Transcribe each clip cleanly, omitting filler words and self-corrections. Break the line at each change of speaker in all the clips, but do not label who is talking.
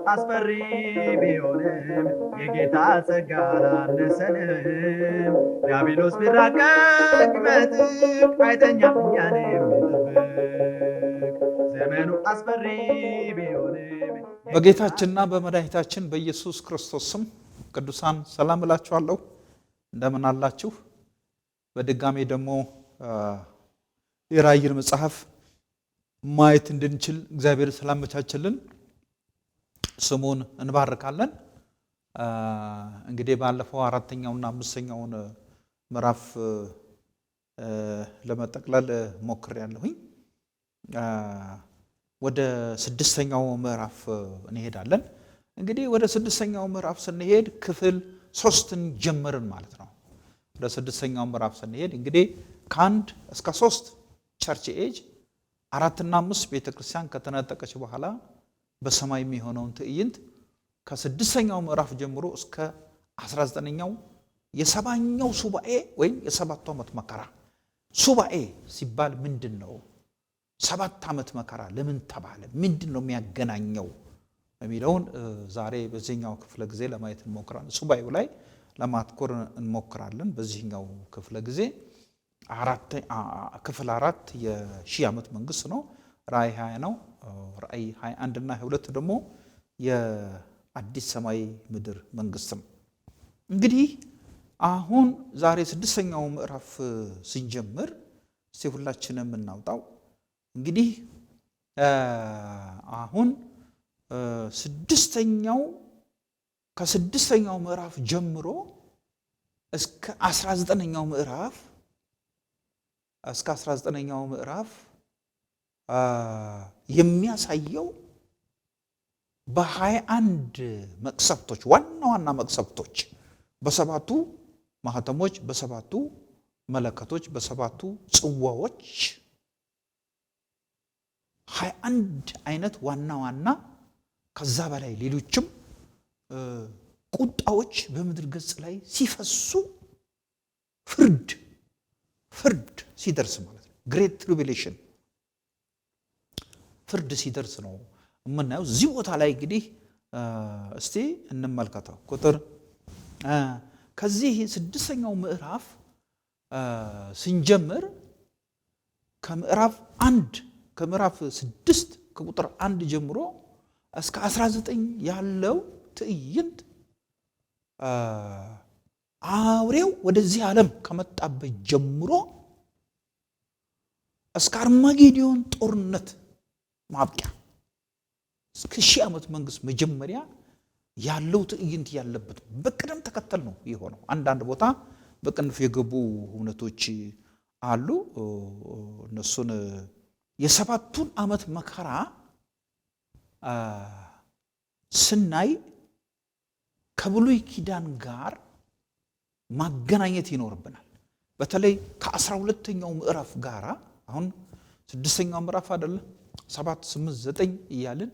አስፈሪ ቢሆንም የጌታ ጸጋ አላነሰንም። ዲያብሎስ ቢራቀቅ ቢመጥቅ አይተኛም እኛን የሚጠብቅ ዘመኑ አስፈሪ ቢሆንም
በጌታችንና በመድኃኒታችን በኢየሱስ ክርስቶስ ስም ቅዱሳን ሰላም እላችኋለሁ። እንደምን አላችሁ? በድጋሜ ደግሞ የራእይን መጽሐፍ ማየት እንድንችል እግዚአብሔር ስላመቻችልን ስሙን እንባርካለን። እንግዲህ ባለፈው አራተኛውና አምስተኛውን ምዕራፍ ለመጠቅለል ሞክሬያለሁኝ። ወደ ስድስተኛው ምዕራፍ እንሄዳለን። እንግዲህ ወደ ስድስተኛው ምዕራፍ ስንሄድ ክፍል 3ን ጀመርን ማለት ነው። ወደ ስድስተኛው ምዕራፍ ስንሄድ እንግዲህ ከ1 እስከ 3 ቸርች ኤጅ 4 እና 5 ቤተክርስቲያን ከተነጠቀች በኋላ በሰማይ የሚሆነውን ትዕይንት ከስድስተኛው ምዕራፍ ጀምሮ እስከ 19ኛው የሰባኛው ሱባኤ ወይም የሰባቱ ዓመት መከራ። ሱባኤ ሲባል ምንድነው? 7 ዓመት መከራ ለምን ተባለ? ምንድነው የሚያገናኘው የሚለውን ዛሬ በዚህኛው ክፍለ ጊዜ ለማየት እንሞክራለን። ሱባኤው ላይ ለማትኮር እንሞክራለን። በዚህኛው ክፍለ ጊዜ ክፍል 4 የሺህ ዓመት መንግስት ነው። ራእይ 20 ነው። ራእይ 21 እና 22 ደግሞ የአዲስ ሰማይ ምድር መንግስት ነው። እንግዲህ አሁን ዛሬ ስድስተኛው ምዕራፍ ስንጀምር እስቲ ሁላችንም እናውጣው። እንግዲህ አሁን ከስድስተኛው ምዕራፍ ጀምሮ እስከ 19ኛው ምዕራፍ የሚያሳየው በ21 መቅሰፍቶች ዋና ዋና መቅሰፍቶች በሰባቱ ማህተሞች፣ በሰባቱ መለከቶች፣ በሰባቱ ጽዋዎች 21 አይነት ዋና ዋና ከዛ በላይ ሌሎችም ቁጣዎች በምድር ገጽ ላይ ሲፈሱ ፍርድ ሲደርስ ማለት ነው። ግሬት ትሪቢሌሽን ፍርድ ሲደርስ ነው የምናየው። እዚህ ቦታ ላይ እንግዲህ እስቲ እንመልከተው። ቁጥር ከዚህ ስድስተኛው ምዕራፍ ስንጀምር ከምዕራፍ 6 ከቁጥር 1 ጀምሮ እስከ 19 ያለው ትዕይንት አውሬው ወደዚህ ዓለም ከመጣበት ጀምሮ እስከ አርማጌዶን ጦርነት ማብቂያ እስከ ሺህ ዓመት መንግስት መጀመሪያ ያለው ትዕይንት ያለበት በቅደም ተከተል ነው የሆነው። አንዳንድ ቦታ በቅንፍ የገቡ እውነቶች አሉ። እነሱን የሰባቱን ዓመት መከራ ስናይ ከብሉይ ኪዳን ጋር ማገናኘት ይኖርብናል። በተለይ ከ12ኛው ምዕራፍ ጋር አሁን ስድስተኛው ምዕራፍ አይደለ 7 8 9 እያልን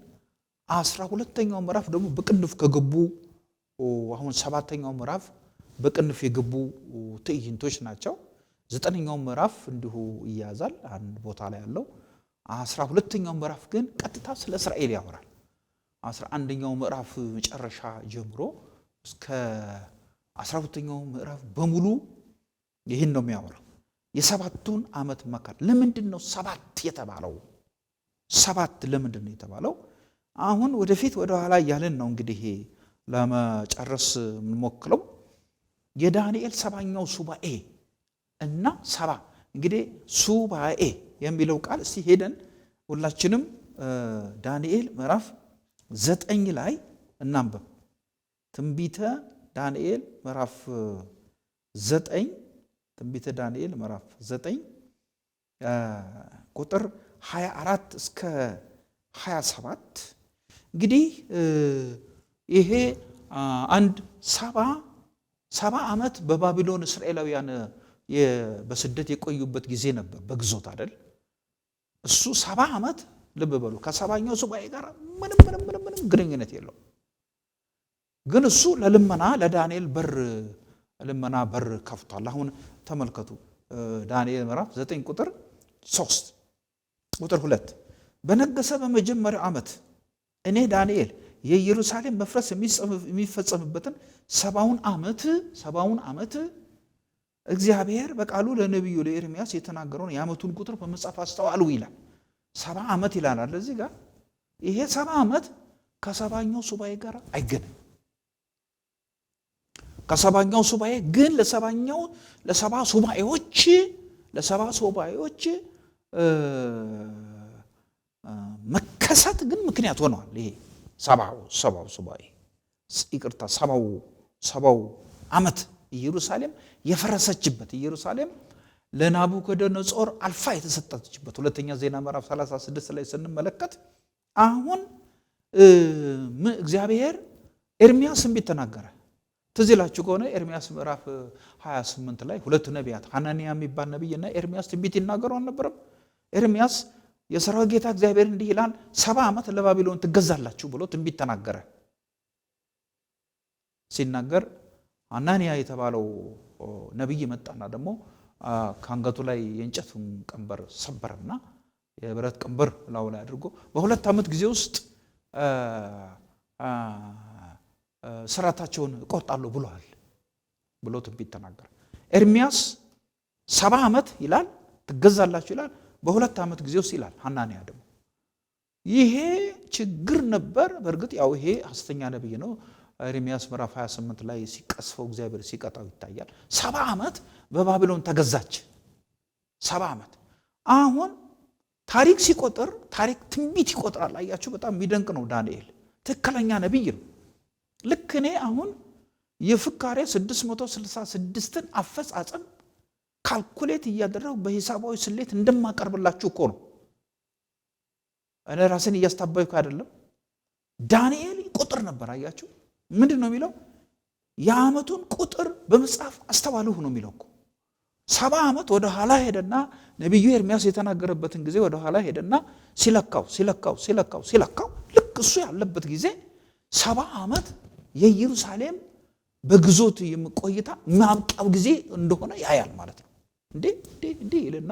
12ኛው ምዕራፍ ደግሞ በቅንፍ ከገቡ አሁን 7ኛው ምዕራፍ በቅንፍ የገቡ ትዕይንቶች ናቸው። 9ኛው ምዕራፍ እንዲሁ ይያዛል አንድ ቦታ ላይ ያለው። 12ኛው ምዕራፍ ግን ቀጥታ ስለ እስራኤል ያወራል። 11ኛው ምዕራፍ መጨረሻ ጀምሮ እስከ 12ኛው ምዕራፍ በሙሉ ይህን ነው የሚያወራው። የሰባቱን ዓመት መከራ። ለምንድን ነው 7 የተባለው? 7 ለምንድን ነው የተባለው? አሁን ወደፊት ወደ ኋላ እያልን ነው እንግዲህ ለመጨረስ የምንሞክረው። የዳንኤል 7ኛው ሱባኤ እና 7 እንግዲህ ሱባኤ የሚለው ቃል እስቲ ሄደን ሁላችንም ዳንኤል ምዕራፍ 9 ላይ እናንብብ። ትንቢተ ዳንኤል ምዕራፍ 9 ትንቢተ ዳንኤል ምዕራፍ 9 ቁጥር 24 እስከ 27 እንግዲህ ይሄ አንድ 70 ዓመት በባቢሎን እስራኤላውያን በስደት የቆዩበት ጊዜ ነበር፣ በግዞት አይደል? እሱ 70 ዓመት ልብ በሉ ከሰባኛው ሱባኤ ጋር ምንም ግንኙነት የለው። ግን እሱ ለልመና ለዳንኤል ልመና በር ከፍቷል። አሁን ተመልከቱ ዳንኤል ምዕራፍ 9 ቁጥር 3 ቁጥር 2 በነገሰ በመጀመሪያው ዓመት እኔ ዳንኤል የኢየሩሳሌም መፍረስ የሚፈጸምበትን 70ውን ዓመት እግዚአብሔር በቃሉ ለነቢዩ ለኤርምያስ የተናገረውን የዓመቱን ቁጥር በመጽሐፍ አስተዋሉ ይላል። 70 ዓመት ይላል አይደል? እዚህ ጋር ይሄ 70 ዓመት ከሰባኛው ሱባኤ ጋር አይገናኝም። ከሰባኛው ሱባኤ ግን ለሰባ ሱባኤዎች መከሰት ግን ምክንያት ሆነዋል። ይሄ ሰባው ሱባኤ ይቅርታ፣ ሰባው ዓመት ኢየሩሳሌም የፈረሰችበት፣ ኢየሩሳሌም ለናቡከደነጾር አልፋ የተሰጠችበት ሁለተኛ ዜና ምዕራፍ 36 ላይ ስንመለከት አሁን እግዚአብሔር ኤርምያስ ትንቢት ተናገረ። ትዝ ይላችሁ ከሆነ ኤርምያስ ምዕራፍ 28 ላይ ሁለት ነቢያት ሐናንያ የሚባል ነቢይና ኤርምያስ ትንቢት ይናገሩ አልነበረም? ኤርምያስ የሰራዊት ጌታ እግዚአብሔር እንዲህ ይላል 70 ዓመት ለባቢሎን ትገዛላችሁ ብሎ ትንቢት ተናገረ። ሲናገር ሐናንያ የተባለው ነቢይ መጣና ደግሞ ከአንገቱ ላይ የእንጨቱን ቀንበር ሰበረና የብረት ቀንበር ላዩ ላይ አድርጎ በ2 ዓመት ጊዜ ውስጥ ስራታቸውን እቆርጣለሁ ብሏል ብሎ ትንቢት ተናገረ። ኤርምያስ 70 ዓመት ይላል ትገዛላችሁ ይላል፣ በ2 ዓመት ጊዜ ውስጥ ይላል። ሐናንያ ደግሞ ይሄ ችግር ነበር። በእርግጥ ያው ይሄ ሐሰተኛ ነቢይ ነው። ኤርምያስ ምዕራፍ 28 ላይ ሲቀስፈው እግዚአብሔር ሲቀጣው ይታያል። 70 ዓመት በባቢሎን ተገዛች። 70 ዓመት አሁን ታሪክ ሲቆጥር ታሪክ ትንቢት ይቆጥራል። አያችሁ፣ በጣም የሚደንቅ ነው። ዳንኤል ትክክለኛ ነቢይ ነው። ልክ እኔ አሁን የፍካሬ 666ን አፈጻጸም ካልኩሌት እያደረጉ በሂሳባዊ ስሌት እንደማቀርብላችሁ እኮ ነው። እኔ ራስን እያስታበይኩ አይደለም። ዳንኤል ቁጥር ነበር። አያችሁ፣ ምንድን ነው የሚለው? የዓመቱን ቁጥር በመጽሐፍ አስተዋልሁ ነው የሚለው እኮ። 70 ዓመት ወደ ኋላ ሄደና ነቢዩ ኤርምያስ የተናገረበትን ጊዜ ወደ ኋላ ሄደና ሲለካው ልክ እሱ ያለበት ጊዜ 70 ዓመት የኢየሩሳሌም በግዞት የምቆይታ ማብቂያው ጊዜ እንደሆነ ያያል ማለት ነው። እንዴ ይልና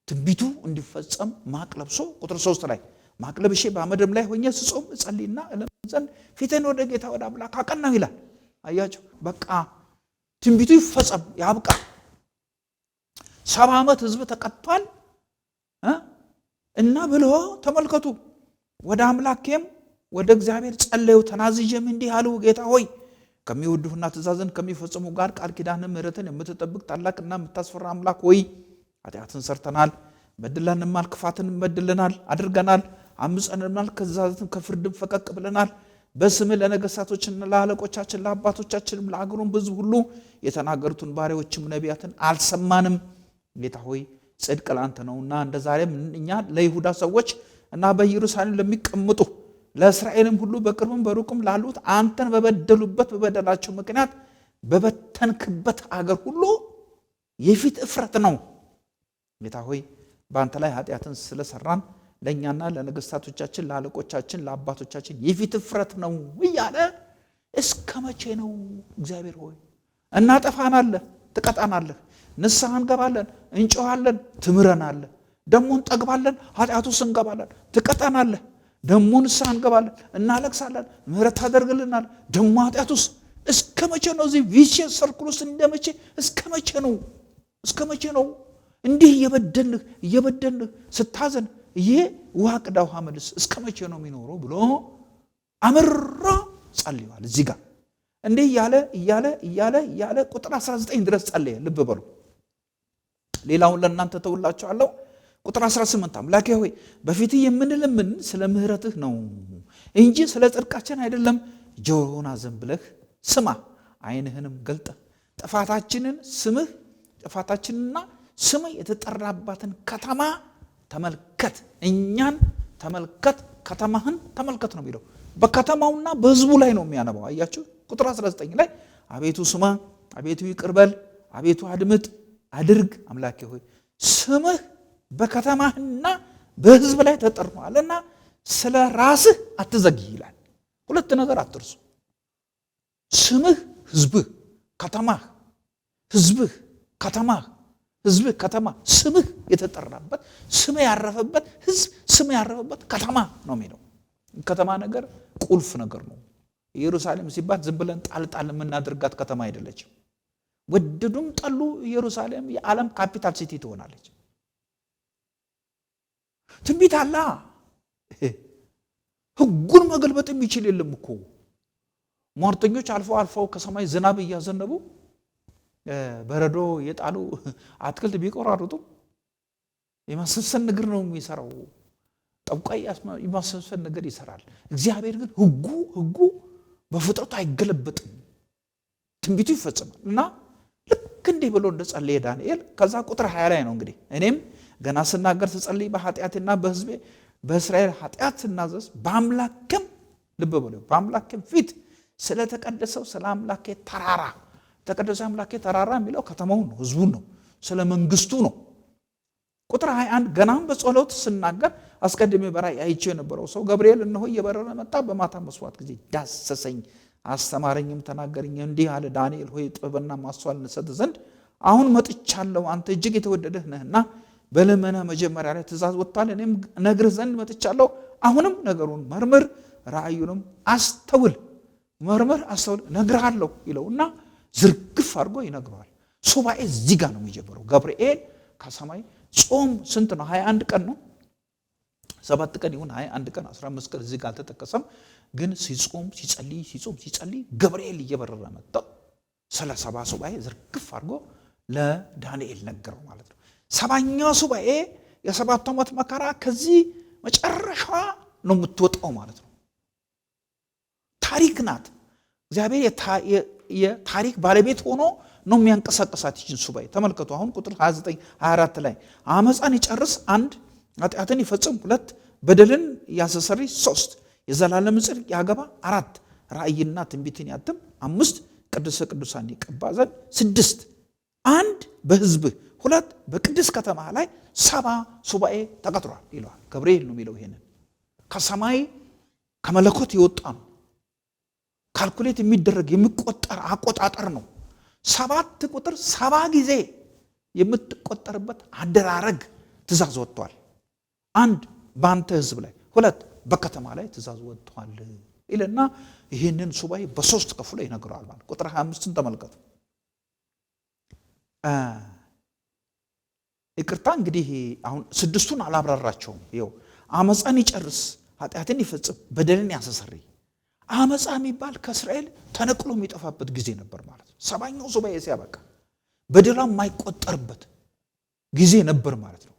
ትንቢቱ እንዲፈጸም ማቅ ለብሶ ቁጥር 3 ላይ ማቅ ለብሼ በአመድም ላይ ሆኜ ስጾም እጸልይና እለምን ዘንድ ፊቴን ወደ ጌታ ወደ አምላክ አቀናሁ ይላል። አያችሁ፣ በቃ ትንቢቱ ይፈጸም ያብቃ። 70 ዓመት ህዝብ ተቀጥቷል እና ብሎ ተመልከቱ። ወደ አምላኬም ወደ እግዚአብሔር ጸለዩ፣ ተናዝዤም እንዲህ አሉ፣ ጌታ ሆይ ከሚወዱህና ትእዛዝን ከሚፈጽሙ ጋር ቃል ኪዳንን ምሕረትን የምትጠብቅ ታላቅና የምታስፈራ አምላክ ሆይ ኃጢአትን ሰርተናል፣ በድለንማል፣ ክፋትን በድለናል አድርገናል፣ አምፀንማል፣ ከትእዛዝን ከፍርድም ፈቀቅ ብለናል። በስምህ ለነገሥታቶችና ለአለቆቻችን ለአባቶቻችንም ለአገሩም ሕዝብ ሁሉ የተናገሩትን ባሪያዎችም ነቢያትን አልሰማንም። ጌታ ሆይ ጽድቅ ላንተ ነውና እንደ ዛሬም እኛ ለይሁዳ ሰዎች እና በኢየሩሳሌም ለሚቀመጡ ለእስራኤልም ሁሉ በቅርብም በሩቅም ላሉት አንተን በበደሉበት በበደላቸው ምክንያት በበተንክበት አገር ሁሉ የፊት እፍረት ነው። ጌታ ሆይ በአንተ ላይ ኃጢአትን ስለሰራን ለእኛና ለነገሥታቶቻችን ለአለቆቻችን ለአባቶቻችን የፊት እፍረት ነው እያለ እስከ መቼ ነው እግዚአብሔር ሆይ? እናጠፋናለህ፣ ትቀጣናለህ፣ ንስሐ እንገባለን፣ እንጮኻለን፣ ትምረናለህ፣ ደሞ እንጠግባለን፣ ኃጢአቱ ውስጥ እንገባለን፣ ትቀጣናለህ፣ ደሞ ንስሐ እንገባለን፣ እናለቅሳለን፣ ምህረት ታደርግልናል፣ ደሞ ኃጢአት ውስጥ እስከ መቼ ነው? እዚህ ቪሺየስ ሰርክል ውስጥ እንደመቼ እስከ መቼ ነው? እስከ መቼ ነው እንዲህ እየበደልህ ስታዘን ይሄ ውሃ ቅዳ ውሃ መልስ እስከ መቼ ነው የሚኖረው ብሎ አምራ ጸልዩዋል። እዚህ ጋር እንዲህ እያለ ቁጥር 19 ድረስ ጸለየ። ልብ በሉ። ሌላውን ለእናንተ ተውላችኋለሁ። ቁጥር 18 አምላኬ ሆይ በፊትህ የምንለምን ስለ ምህረትህ ነው እንጂ ስለ ጽድቃችን አይደለም። ጆሮህን አዘንብለህ ስማ፣ ዓይንህንም ገልጠህ ጥፋታችንና ስምህ የተጠራባትን ከተማ ተመልከት፣ እኛን ተመልከት፣ ከተማህን ተመልከት ነው የሚለው። በከተማውና በህዝቡ ላይ ነው የሚያነባው። አያችሁ ቁጥር 19 ላይ አቤቱ ስማ፣ አቤቱ ይቅር በል፣ አቤቱ አድርግ። አምላኬ ሆይ ስምህ በከተማህና በህዝብ ላይ ተጠርቷልና ስለ ራስህ አትዘግይ ይላል። ሁለት ነገር አትርሱ። ስምህ ህዝብህ፣ ከተማህ፣ ህዝብህ፣ ከተማህ፣ ህዝብህ፣ ከተማ፣ ስምህ የተጠራበት ስምህ ያረፈበት ህዝብ፣ ስምህ ያረፈበት ከተማ ነው የሚለው። ከተማ ነገር ቁልፍ ነገር ነው። ኢየሩሳሌም ሲባል ዝም ብለን ጣልጣል የምናደርጋት ከተማ አይደለችም። ወደዱም ጠሉ ኢየሩሳሌም የዓለም ካፒታል ሲቲ ትሆናለች። ትንቢት አለ። ሕጉን መገልበጥ የሚችል የለም እኮ። ሟርተኞች አልፈው ከሰማይ ዝናብ እያዘነቡ በረዶ የጣሉ አትክልት ቢቆራርጡ የማሰሰን ነገር ነው የሚሰራው። ጠብቋይ የማሰሰን ነገር ይሰራል። እግዚአብሔር ግን ሕጉ በፍጥረቱ አይገለበጥም። ትንቢቱ ይፈጸማል። እና ልክ እንዲህ ብሎ እንደጸለየ ዳንኤል ከዛ ቁጥር 20 ላይ ነው እንግዲህ እኔም ገና ስናገር ስጸልይ በኃጢአቴና በሕዝቤ በእስራኤል ኃጢአት ስናዘዝ በአምላክም ልብ በሉ በአምላክም ፊት ስለተቀደሰው ስለ አምላኬ ተራራ ተቀደሰ አምላኬ ተራራ የሚለው ከተማውን ነው፣ ሕዝቡን ነው፣ ስለ መንግስቱ ነው። ቁጥር 21 ገናም በጸሎት ስናገር አስቀድሜ በራእይ አይቼው የነበረው ሰው ገብርኤል እነሆ እየበረረ መጣ፣ በማታ መስዋዕት ጊዜ ዳሰሰኝ፣ አስተማረኝም፣ ተናገረኝ፣ እንዲህ አለ ዳንኤል ሆይ ጥበብና ማስተዋል እንሰጥ ዘንድ አሁን መጥቻለሁ። አንተ እጅግ የተወደድህ ነህና በልመና መጀመሪያ ላይ ትእዛዝ ወጥቷል። እኔም ነግርህ ዘንድ መጥቻለሁ። አሁንም ነገሩን መርምር፣ ራእዩንም አስተውል፣ መርምር አስተውል ነግርሃለሁ ይለውና ዝርግፍ አድርጎ ይነግረዋል። ሱባኤ እዚህ ጋር ነው የሚጀምረው። ገብርኤል ከሰማይ ጾም ስንት ነው? 21 ቀን ነው። 7 ቀን ይሁን 21 ቀን 15 ቀን እዚህ ጋር አልተጠቀሰም። ግን ሲጾም ሲጸልይ ገብርኤል እየበረረ መጣ። ስለ 70 ሱባኤ ዝርግፍ አድርጎ ለዳንኤል ነገረው ማለት ነው። 70ኛው ሱባኤ የ7 ዓመት መከራ ከዚህ መጨረሻ ነው የምትወጣው ማለት ነው። ታሪክ ናት። እግዚአብሔር የታሪክ ባለቤት ሆኖ ነው የሚያንቀሳቀሳት ይችን ሱባኤ። ተመልከቱ አሁን ቁጥር 29 24 ላይ አመፃን ይጨርስ 1 ኃጢአትን ይፈጽም 2 በደልን ያስተሰርይ 3 የዘላለም ጽድቅ ያገባ 4 ራእይና ትንቢትን ያትም 5 ቅዱስ ቅዱሳን ይቀባ ዘንድ 6 1 በሕዝብ 2 በቅድስ ከተማ ላይ 70 ሱባኤ ተቀጥሯል ይለዋል። ገብርኤል ነው የሚለው። ይሄንን ከሰማይ ከመለኮት የወጣ ነው። ካልኩሌት የሚደረግ የሚቆጠር አቆጣጠር ነው። 7 ቁጥር 70 ጊዜ የምትቆጠርበት አደራረግ ትእዛዝ ወጥቷል። 1 በአንተ ሕዝብ ላይ 2 በከተማ ላይ ትእዛዝ ወጥቷል ይልና ይህንን ሱባኤ በ3 ከፍሎ ይነግረዋል ማለት። ቁጥር 25ን ተመልከቱ። ይቅርታ እንግዲህ አሁን 6ቱን አላብራራቸውም። ይኸው አመፃን ይጨርስ ኃጢአትን ይፈጽም በደልን ያስተሰርይ። አመፃ የሚባል ከእስራኤል ተነቅሎ የሚጠፋበት ጊዜ ነበር ማለት ነው። 70ኛው ሱባኤ ሲያበቃ በደሏ የማይቆጠርበት ጊዜ ነበር ማለት ነው።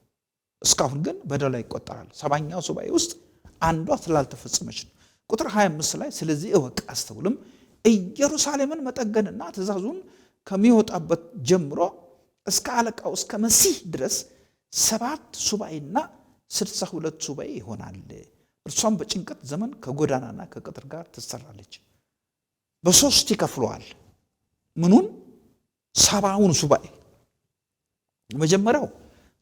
እስካሁን ግን በደሏ ይቆጠራል። 70ኛው ሱባኤ ውስጥ አንዷ ስላልተፈጸመች ነው። ቁጥር 25 ላይ ስለዚህ እወቅ አስተውልም፣ ኢየሩሳሌምን መጠገንና ትእዛዙን ከሚወጣበት ጀምሮ እስከ አለቃው እስከ መሲህ ድረስ 7 ሱባኤና 62 ሱባኤ ይሆናል። እርሷም በጭንቀት ዘመን ከጎዳናና ከቅጥር ጋር ትሰራለች። በ3 ይከፍለዋል። ምኑን? 70ውን ሱባኤ። መጀመሪያው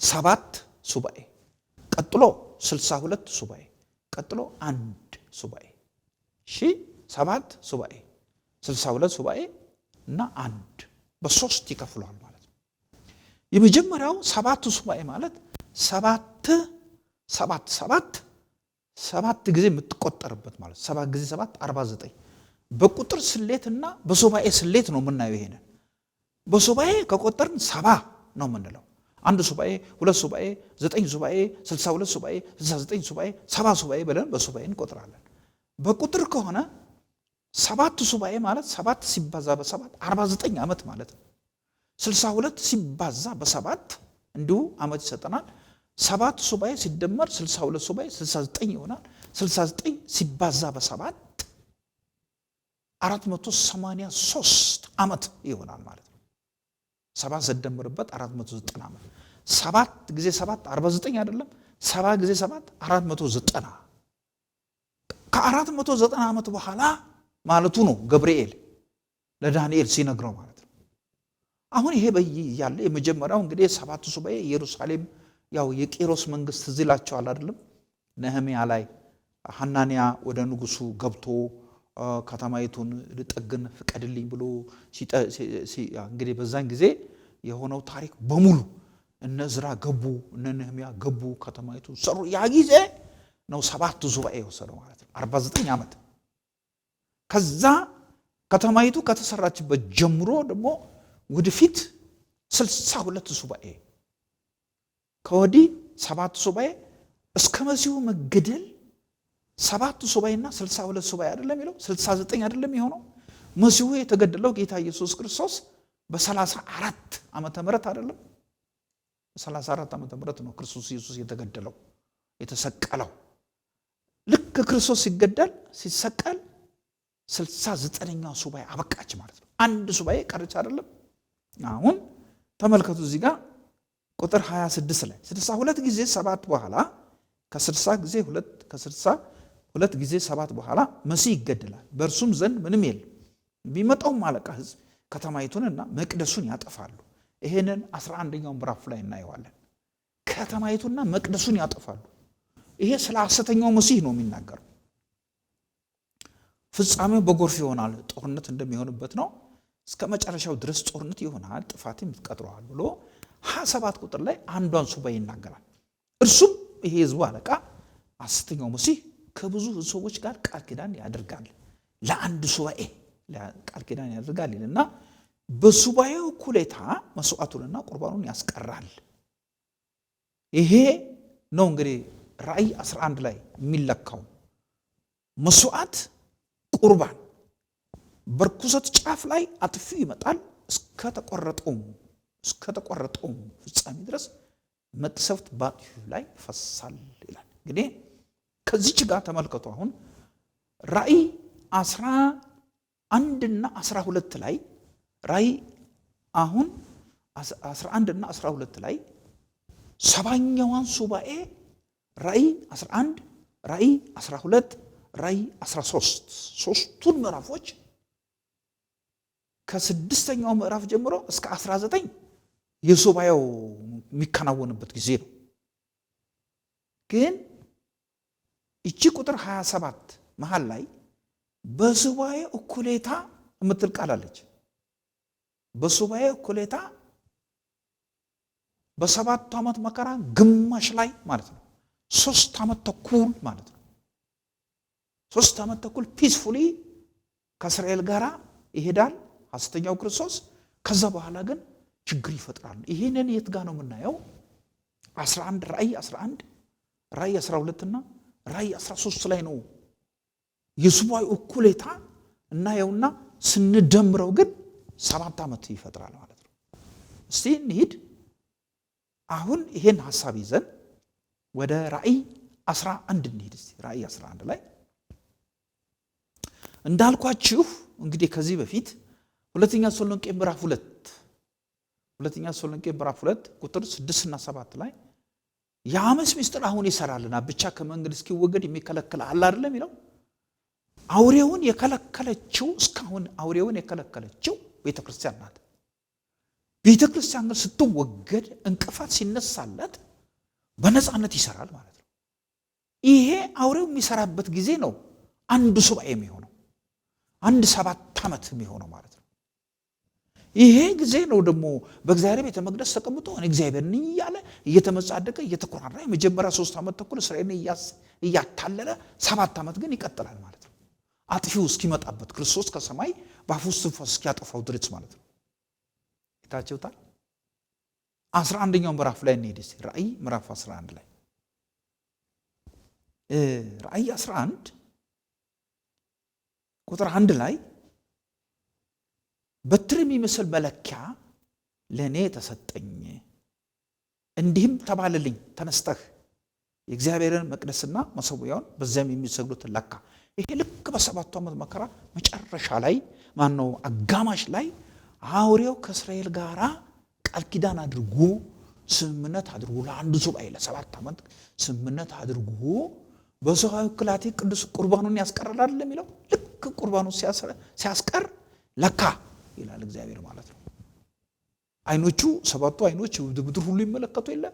7 ሱባኤ፣ ቀጥሎ 62 ሱባኤ፣ ቀጥሎ 1 ሱባኤ። 7 ሱባኤ 62 ሱባኤ እና 1 በ3 ይከፍለዋል ማለት ነው። የመጀመሪያው 7 ሱባኤ ማለት 7 ጊዜ የምትቆጠርበት ማለት 7 ጊዜ 7 49 በቁጥር ስሌትና በሱባኤ ስሌት ነው የምናየው። ይሄንን በሱባኤ ከቆጠርን 70 ነው የምንለው። 1 ሱባኤ 2 ሱባኤ 9 ሱባኤ 62 ሱባኤ 69 ሱባኤ 70 ሱባኤ ብለን በሱባኤ እንቆጥራለን። በቁጥር ከሆነ 7 ሱባኤ ማለት 7 ሲባዛ በ7 49 ዓመት ማለት ነው። 62 ሲባዛ በ7 እንዲሁ ዓመት ይሰጠናል። 7 ሱባኤ ሲደመር 62 ሱባኤ 69 ይሆናል። 69 ሲባዛ በ7 483 ዓመት ይሆናል ማለት ነው። 7 ሲደመርበት 490 ዓመት። 7 ጊዜ 7 49 አይደለም። 7 ጊዜ 7 490 ከ490 ዓመት በኋላ ማለቱ ነው ገብርኤል ለዳንኤል ሲነግረው ማለት ነው። አሁን ይሄ ያለ የመጀመሪያው እንግዲህ 7 ሱባኤ ኢየሩሳሌም ያው የቂሮስ መንግስት ትዝ ይላቸዋል አይደለም? ነህምያ ላይ ሐናንያ ወደ ንጉሱ ገብቶ ከተማይቱን ልጠግን ፍቀድልኝ ብሎ እንግዲህ በዛን ጊዜ የሆነው ታሪክ በሙሉ እነ ዕዝራ ገቡ፣ እነ ነህምያ ገቡ፣ ከተማይቱን ሰሩ። ያ ጊዜ ነው 7 ሱባኤ የወሰደው ማለት ነው። 49 ዓመት። ከዛ ከተማይቱ ከተሰራችበት ጀምሮ ደግሞ ወደፊት 62 ሱባኤ፣ ከወዲህ 7 ሱባኤ እስከ መሲሁ መገደል 7 ሱባኤና 62 ሱባኤ አይደለም የሚለው 69 አይደለም የሆነው። መሲሁ የተገደለው ጌታ ኢየሱስ ክርስቶስ በ34 ዓመተ ምህረት አይደለም፣ በ34 ዓመተ ምህረት ነው ክርስቶስ ኢየሱስ የተገደለው የተሰቀለው። ልክ ክርስቶስ ሲገደል ሲሰቀል 69ኛው ሱባኤ አበቃች ማለት ነው። አንድ ሱባኤ ቀረች አይደለም። አሁን ተመልከቱ እዚህ ጋር ቁጥር 26 ላይ 62 ጊዜ 7 በኋላ ከ60 ጊዜ 2 ከ62 ጊዜ 7 በኋላ መሲህ ይገደላል። በእርሱም ዘንድ ምንም የለም። ቢመጣውም አለቃ ሕዝብ ከተማይቱንና መቅደሱን ያጠፋሉ። ይሄንን 11ኛው ምዕራፍ ላይ እናየዋለን። ከተማይቱንና መቅደሱን ያጠፋሉ። ይሄ ስለ ሐሰተኛው መሲህ ነው የሚናገረው። ፍጻሜው በጎርፍ ይሆናል፣ ጦርነት እንደሚሆንበት ነው። እስከ መጨረሻው ድረስ ጦርነት ይሆናል፣ ጥፋትም ይቀጥረዋል ብሎ 27 ቁጥር ላይ አንዷን ሱባኤ ይናገራል። እርሱም ይሄ ህዝቡ አለቃ ሐሰተኛው መሲህ ከብዙ ሰዎች ጋር ቃል ኪዳን ያደርጋል፣ ለአንድ ሱባኤ ቃል ኪዳን ያደርጋል ይልና በሱባኤው እኩሌታ መስዋዕቱንና ቁርባኑን ያስቀራል። ይሄ ነው እንግዲህ ራእይ 11 ላይ የሚለካው መስዋዕት ቁርባን በርኩሰት ጫፍ ላይ አጥፊው ይመጣል፣ እስከተቆረጠው ፍጻሜ ድረስ መቅሰፍት በአጥፊው ላይ ይፈሳል ይላል። እንግዲህ ከዚች ጋር ተመልከቱ። አሁን ራእይ 11 እና 12 ላይ ራእይ አሁን 11 እና 12 ላይ ሰባኛዋን ሱባኤ ራእይ 11 ራእይ 12 ራእይ 13 ሶስቱን ምዕራፎች ከ6ኛው ምዕራፍ ጀምሮ እስከ 19 የሱባኤው የሚከናወንበት ጊዜ ነው። ግን እቺ ቁጥር 27 መሃል ላይ በሱባኤ እኩሌታ የምትል ቃል አለች። በሱባኤ እኩሌታ በ7 ዓመት መከራ ግማሽ ላይ ማለት ነው። 3 ዓመት ተኩል ማለት ነው። 3 ዓመት ተኩል ፒስፉሊ ከእስራኤል ጋር ይሄዳል ሐሰተኛው ክርስቶስ። ከዛ በኋላ ግን ችግር ይፈጥራል። ይሄንን የት ጋር ነው የምናየው? 11 ራእይ 11 ራእይ 12 እና ራእይ 13 ላይ ነው የሱባኤው እኩሌታ እናየውና ስንደምረው ግን 7 ዓመት ይፈጥራል ማለት ነው። እስቲ እንሂድ። አሁን ይሄን ሐሳብ ይዘን ወደ ራእይ 11 እንሂድ። እስቲ ራእይ 11 ላይ እንዳልኳችሁ እንግዲህ ከዚህ በፊት ሁለተኛ ተሰሎንቄ ምዕራፍ 2 ቁጥር 6 እና 7 ላይ የአመፅ ምስጢር አሁን ይሰራልና ብቻ ከመንገድ እስኪወገድ የሚከለክል አለ አይደለም የሚለው። አውሬውን የከለከለችው እስካሁን አውሬውን የከለከለችው ቤተክርስቲያን ናት። ቤተክርስቲያን ግን ስትወገድ እንቅፋት ሲነሳለት በነፃነት ይሰራል ማለት ነው። ይሄ አውሬው የሚሰራበት ጊዜ ነው አንድ ሱባኤ የሚሆነው፣ አንድ 7 ዓመት የሚሆነው ማለት ነው። ይሄ ጊዜ ነው ደግሞ በእግዚአብሔር ቤተ መቅደስ ተቀምጦ እግዚአብሔርን እያለ እየተመጻደቀ እየተኮራራ የመጀመሪያ 3 ዓመት ተኩል እስራኤልን እያታለለ 7 ዓመት ግን ይቀጥላል ማለት ነው። አጥፊው እስኪመጣበት ክርስቶስ ከሰማይ በአፉ እስትንፋስ እስኪያጠፋው ድረስ ማለት ነው። ይታችሁታል። 11ኛው ምዕራፍ ላይ እንሄድ እስቲ። ራእይ ምዕራፍ 11 ላይ ራእይ 11 ቁጥር 1 ላይ በትር የሚመስል መለኪያ ለእኔ ተሰጠኝ፣ እንዲህም ተባለልኝ ተነስተህ የእግዚአብሔርን መቅደስና መሠዊያውን በዚያም የሚሰግዱትን ለካ። ይሄ ልክ በ7 ዓመት መከራ መጨረሻ ላይ ማነው አጋማሽ ላይ አውሬው ከእስራኤል ጋር ቃል ኪዳን አድርጎ ስምምነት አድርጎ ለአንድ ሱባኤ ለ7 ዓመት ስምምነት አድርጎ በሰዋዊ ክላቴ ቅዱስ ቁርባኑን ያስቀራል አይደል የሚለው። ልክ ቁርባኑን ሲያስቀር ለካ ይላል እግዚአብሔር ማለት ነው። አይኖቹ 7ቱ አይኖች ወደ ምድር ሁሉ ይመለከቱ የለ።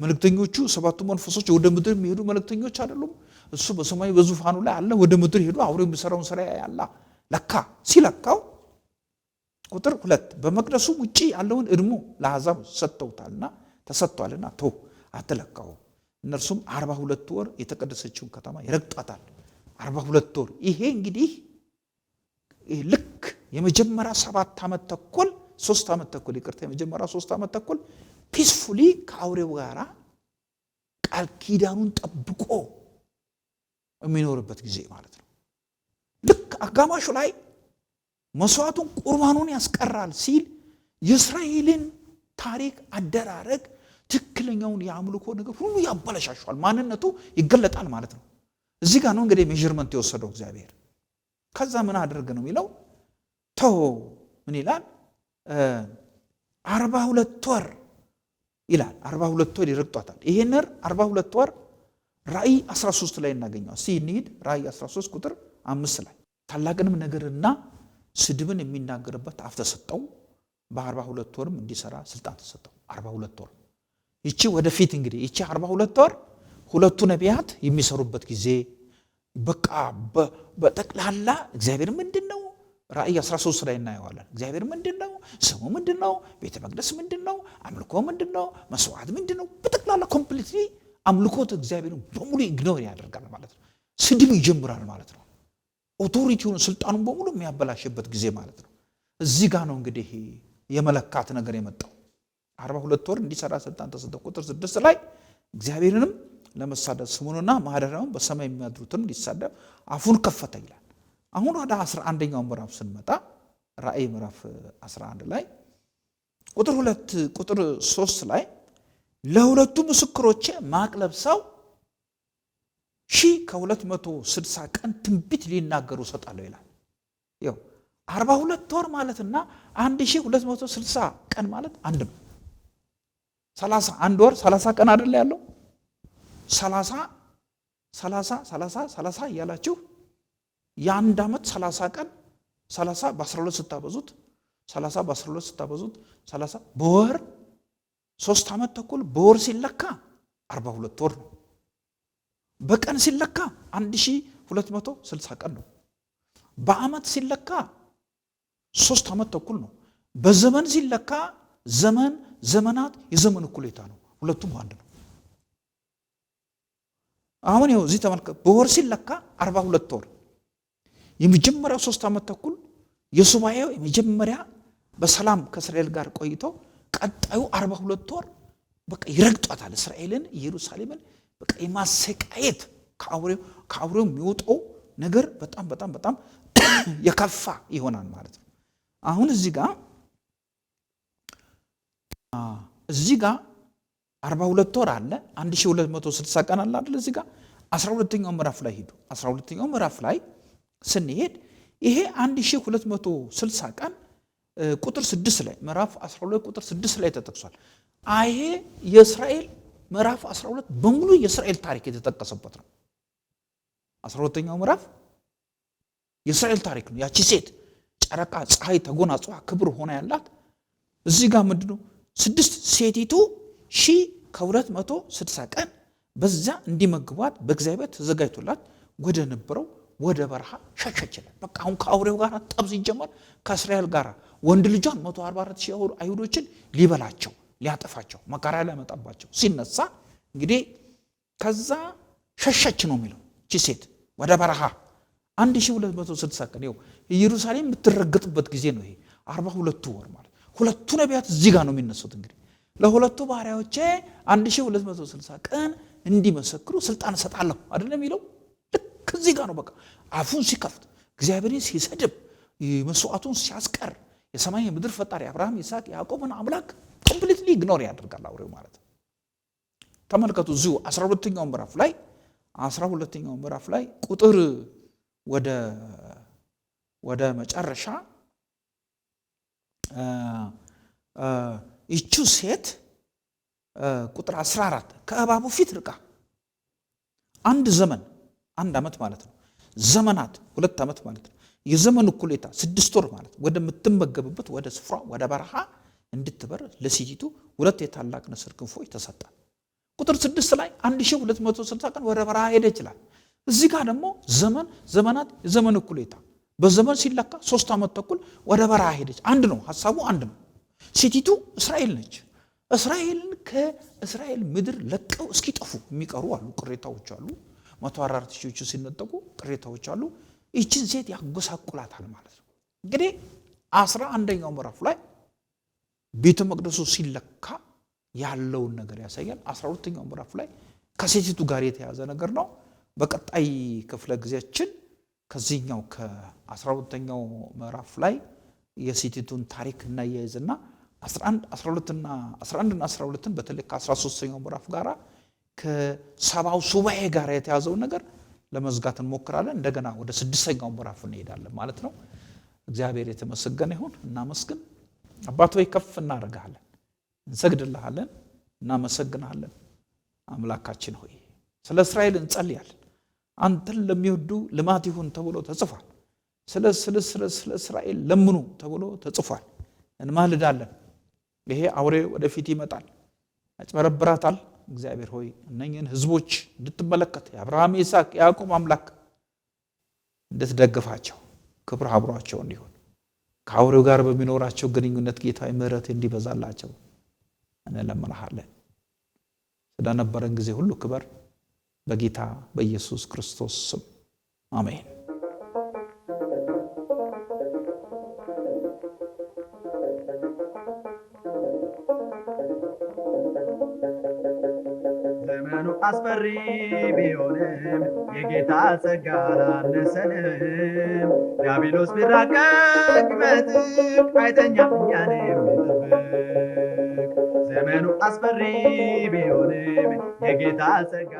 መልእክተኞቹ 7ቱ መንፈሶች ወደ ምድር የሚሄዱ መልእክተኞች አይደሉም። እሱ በሰማይ በዙፋኑ ላይ አለ። ወደ ምድር ሄዶ አውሬው የሚሰራውን ስራ ያያል። ለካ ሲለካው ቁጥር 2 በመቅደሱ ውጪ ያለውን እድሞ ለአሕዛብ ሰጥተውታልና ተሰጥቷልና ተው አትለካው፣ እነርሱም 42 ወር የተቀደሰችውን ከተማ ይረግጧታል። 42 ወር ይሄ እንግዲህ ልክ የመጀመሪያ 7 ዓመት ተኩል 3 ዓመት ተኩል ይቅርታ የመጀመሪያ 3 ዓመት ተኩል ፒስፉሊ ከአውሬው ጋራ ቃል ኪዳኑን ጠብቆ የሚኖርበት ጊዜ ማለት ነው። ልክ አጋማሹ ላይ መስዋዕቱን ቁርባኑን ያስቀራል ሲል የእስራኤልን ታሪክ አደራረግ ትክክለኛውን የአምልኮ ነገር ሁሉ ያበላሻሻል፣ ማንነቱ ይገለጣል ማለት ነው። እዚህ ጋር ነው እንግዲህ ሜዠርመንት የወሰደው እግዚአብሔር። ከዛ ምን አድርግ ነው የሚለው ተው ምን ይላል 42 ወር ይላል። 42 ወር ይረግጧታል። ይሄንን 42 ወር ራእይ 13 ላይ እናገኘው። እስቲ እንሂድ ራእይ 13 ቁጥር 5 ላይ ታላቅንም ነገርና ስድብን የሚናገርበት አፍ ተሰጠው፣ በ42 ወርም እንዲሰራ ስልጣን ተሰጠው። 42 ወር ይቺ ወደፊት እንግዲህ ይቺ 42 ወር ሁለቱ ነቢያት የሚሰሩበት ጊዜ በቃ በጠቅላላ እግዚአብሔር ምንድነው ራእይ 13 ላይ እናየዋለን። እግዚአብሔር ምንድነው? ስሙ ምንድነው? ቤተ መቅደስ ምንድነው? አምልኮ ምንድነው? መስዋዕት ምንድነው? በጠቅላላ ኮምፕሊትሊ አምልኮት እግዚአብሔርን በሙሉ ኢግኖር ያደርጋል ማለት ነው። ስድብ ይጀምራል ማለት ነው። ኦቶሪቲውን ስልጣኑን በሙሉ የሚያበላሽበት ጊዜ ማለት ነው። እዚህ ጋር ነው እንግዲህ የመለካት ነገር የመጣው። 42 ወር እንዲሰራ ስልጣን ተሰጠው። ቁጥር 6 ላይ እግዚአብሔርንም ለመሳደብ ስሙንና ማደሪያውን በሰማይ የሚያድሩትን ሊሳደብ አፉን ከፈተ ይላል። አሁን ወደ 11ኛው ምዕራፍ ስንመጣ ራእይ ምዕራፍ 11 ላይ ቁጥር 3 ላይ ለሁለቱ ምስክሮቼ ማቅ ለብሰው 1260 ቀን ትንቢት ሊናገሩ ሰጣለሁ ይላል። ይኸው 42 ወር ማለትና 1260 ቀን ማለት አንድ ነው። 31 ወር 30 ቀን አይደል ያለው? 30 እያላችሁ የአንድ ዓመት 30 ቀን 30 በ12 ስታበዙት 30 በ12 ስታበዙት 30 በወር 3 ዓመት ተኩል በወር ሲለካ 42 ወር ነው። በቀን ሲለካ 1260 ቀን ነው። በዓመት ሲለካ 3 ዓመት ተኩል ነው። በዘመን ሲለካ ዘመናት የዘመን እኩሌታ ነው። ሁለቱም አንድ ነው። አሁን ይኸው እዚህ ተመልከቱ። በወር ሲለካ 42 ወር የመጀመሪያው 3 ዓመት ተኩል የሱባኤው የመጀመሪያ በሰላም ከእስራኤል ጋር ቆይተው ቀጣዩ 42 ወር በቃ ይረግጧታል። እስራኤልን ኢየሩሳሌምን በቃ የማሰቃየት ከአውሬው የሚወጣው ነገር በጣም የከፋ ይሆናል ማለት ነው። አሁን እዚህ ጋር 42 ወር አለ፣ 1260 ቀን አለ አይደል? እዚህ ጋር 12ኛው ምዕራፍ ላይ ሄዱ። 12ኛው ምዕራፍ ላይ ስንሄድ ይሄ 1260 ቀን ቁጥር 6 ላይ ምዕራፍ 12 ቁጥር 6 ላይ ተጠቅሷል። ይሄ የእስራኤል ምዕራፍ 12 በሙሉ የእስራኤል ታሪክ የተጠቀሰበት ነው። 12ኛው ምዕራፍ የእስራኤል ታሪክ ነው። ያቺ ሴት ጨረቃ ፀሐይ ተጎናጽፋ ክብር ሆና ያላት እዚህ ጋር ምንድነው 6 ሴቲቱ 1260 ቀን በዛ እንዲመግቧት በእግዚአብሔር ተዘጋጅቶላት ወደ ነበረው ወደ በረሃ ሸሸችለት። በቃ አሁን ከአውሬው ጋር ጠብ ሲጀመር ከእስራኤል ጋር ወንድ ልጇን 144,000 አይሁዶችን ሊበላቸው ሊያጠፋቸው መከራ ሊያመጣባቸው ሲነሳ እንግዲህ ከዛ ሸሸች ነው የሚለው። እቺ ሴት ወደ በረሃ 1260 ቀን ይኸው ኢየሩሳሌም የምትረገጥበት ጊዜ ነው። ይሄ 42 ወር ማለት ሁለቱ ነቢያት እዚህ ጋር ነው የሚነሱት። እንግዲህ ለሁለቱ ባሪያዎቼ 1260 ቀን እንዲመሰክሩ ስልጣን እሰጣለሁ አይደለም የሚለው። ልክ እዚህ ጋር ነው በቃ አፉን ሲከፍት እግዚአብሔርን ሲሰድብ መስዋዕቱን ሲያስቀር የሰማይ የምድር ፈጣሪ አብርሃም ይስሐቅ ያዕቆብን አምላክ ኮምፕሊትሊ ኢግኖር ያደርጋል አውሬው ማለት ነው። ተመልከቱ እዚሁ 12ኛው ምዕራፍ ላይ ቁጥር ወደ መጨረሻ ይቺ ሴት ቁጥር 14 ከእባቡ ፊት ርቃ አንድ ዓመት ማለት ነው። ዘመናት 2 ዓመት ማለት ነው። የዘመን እኩሌታ 6 ወር ማለት ወደምትመገብበት ወደ ስፍራ ወደ በረሃ እንድትበር ለሴቲቱ 2 የታላቅ ንስር ክንፎች ተሰጣት። ቁጥር 6 ላይ 1260 ቀን ወደ በረሃ ሄደ ይችላል። እዚህ ጋር ደግሞ ዘመናት የዘመን እኩሌታ በዘመን ሲለካ 3 ዓመት ተኩል ወደ በረሃ ሄደች። አንድ ነው፣ ሐሳቡ አንድ ነው። ሴቲቱ እስራኤል ነች። እስራኤልን ከእስራኤል ምድር ለቀው እስኪጠፉ የሚቀሩ አሉ፣ ቅሬታዎች አሉ። 144 ሺዎቹ ሲነጠቁ ቅሬታዎች አሉ። ይህችን ሴት ያጎሳቁላታል ማለት ነው። እንግዲህ 11ኛው ምዕራፍ ላይ ቤተ መቅደሱ ሲለካ ያለውን ነገር ያሳያል። 12ኛው ምዕራፍ ላይ ከሴቲቱ ጋር የተያዘ ነገር ነው። በቀጣይ ክፍለ ጊዜያችን ከዚህኛው ከ12ኛው ምዕራፍ ላይ የሴቲቱን ታሪክ እናያይዝና 11 እና 12ን በተለይ ከ13ኛው ምዕራፍ ጋራ ከሰባው ሱባኤ ጋር የተያዘውን ነገር ለመዝጋት እንሞክራለን። እንደገና ወደ 6ኛው ምዕራፍ እንሄዳለን ማለት ነው። እግዚአብሔር የተመሰገነ ይሁን። እናመስግን። አባት ሆይ ከፍ እናደርጋለን፣ እንሰግድልሃለን፣ እናመሰግናለን። አምላካችን ሆይ ስለ እስራኤል እንጸልያለን። አንተን ለሚወዱ ልማት ይሁን ተብሎ ተጽፏል። ስለ እስራኤል ለምኑ ተብሎ ተጽፏል። እንማልዳለን። ይሄ አውሬ ወደፊት ይመጣል፣ ያጭበረብራታል። እግዚአብሔር ሆይ እነኝህን ህዝቦች እንድትመለከት የአብርሃም የይስሐቅ የያዕቆብ አምላክ እንድትደግፋቸው፣ ክብር አብሯቸው እንዲሆን ከአውሬው ጋር በሚኖራቸው ግንኙነት ጌታ ምሕረት እንዲበዛላቸው እንለምንሃለን። ስለነበረን ጊዜ ሁሉ ክብር በጌታ በኢየሱስ ክርስቶስ ስም አሜን።
ዘመኑ አስፈሪ ቢሆንም የጌታ ጸጋ አላነሰንም። ዲያብሎስ ቢራቀቅ ቢመጥቅ አይተኛም እኛን የሚጠብቅ። ዘመኑ አስፈሪ ቢሆንም የጌታ ጸጋ